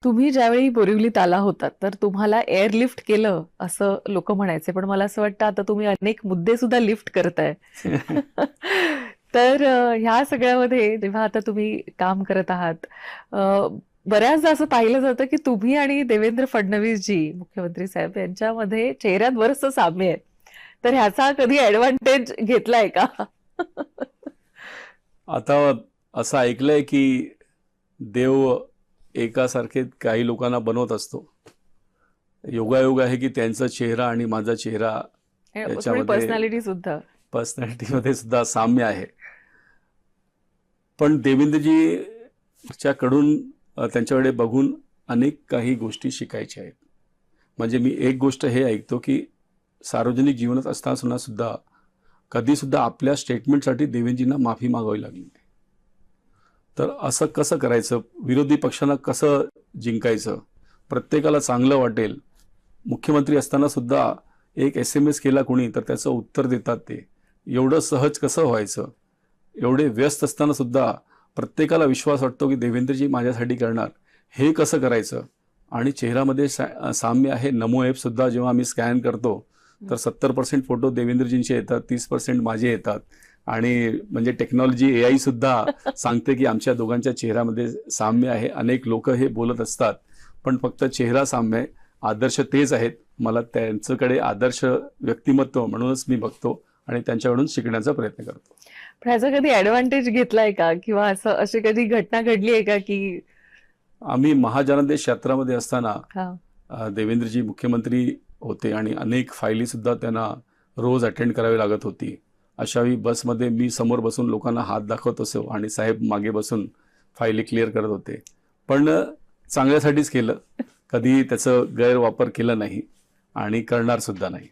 तुम्ही ज्यावेळी बोरिवलीत आला होतात, तर तुम्हाला एअरलिफ्ट केलं असं लोकं म्हणायचे. पण मला असं वाटतं आता तुम्ही अनेक मुद्दे सुद्धा लिफ्ट करताय. तर ह्या सगळ्यामध्ये जेव्हा आता तुम्ही काम करत आहात, अ, बऱ्याचदा असं पाहिलं जातं, की तुम्ही आणि देवेंद्र फडणवीसजी, मुख्यमंत्री साहेब यांच्यामध्ये चेहऱ्यात बरचसं साम्य आहे. तर ह्याचा कधी ॲडव्हांटेज घेतलाय का? आता असं ऐकलंय की देव एकासारखे काही लोकांना बनवत असतो. योगायोग आहे की त्यांचा चेहरा आणि माझा चेहरा थोडी याच्यामध्ये पर्सनॅलिटी सुद्धा. पर्सनॅलिटीमध्ये सुद्धा साम्य आहे. पण देवेंद्रजीच्याकडून त्यांच्याकडे बघून अनेक काही गोष्टी शिकायच्या आहेत. म्हणजे मी एक गोष्ट हे ऐकतो की सार्वजनिक जीवनात असताना सुद्धा कधी सुद्धा आपल्या स्टेटमेंटसाठी देवेंद्रजींना माफी मागावी लागली नाही. तर असं कसं करायचं, विरोधी पक्षांना कसं जिंकायचं, प्रत्येकाला चांगलं वाटेल. मुख्यमंत्री असताना सुद्धा एक SMS केला कोणी तर त्याचं उत्तर देतात ते. एवढं सहज कसं व्हायचं, एवढे व्यस्त असताना सुद्धा प्रत्येकाला विश्वास वाटतो की देवेंद्रजी माझ्यासाठी करणार, हे कसं करायचं. आणि चेहऱ्यामध्ये साम्य आहे. नमो ॲप सुद्धा जेव्हा आम्ही स्कॅन करतो तर 70% फोटो देवेंद्रजींचे येतात, 30% माझे येतात. आणि म्हणजे टेक्नॉलॉजी AI सुद्धा सांगते की आमच्या दोघांच्या चेहऱ्यामध्ये साम्य आहे. अनेक लोक हे बोलत असतात, पण फक्त चेहरा साम्य आहे. आदर्श तेच आहेत. मला त्यांच्याकडे आदर्श व्यक्तिमत्व म्हणूनच मी बघतो आणि त्यांच्याकडून शिकण्याचा प्रयत्न करतो. पण ह्याचा कधी ॲडव्हांटेज घेतलाय का? किंवा असं अशी कधी घटना घडली आहे का की आम्ही महाजनादेश यात्रामध्ये असताना हां. देवेंद्रजी मुख्यमंत्री होते आणि अनेक फायली सुद्धा त्यांना रोज अटेंड करावी लागत होती. अशावेळी बसमध्ये मी समोर बसून लोकांना हात दाखवत असो आणि साहेब मागे बसून फायली क्लिअर करत होते. पण चांगल्यासाठीच केलं. कधी त्याचं गैरवापर केला नाही आणि करणार सुद्धा नाही.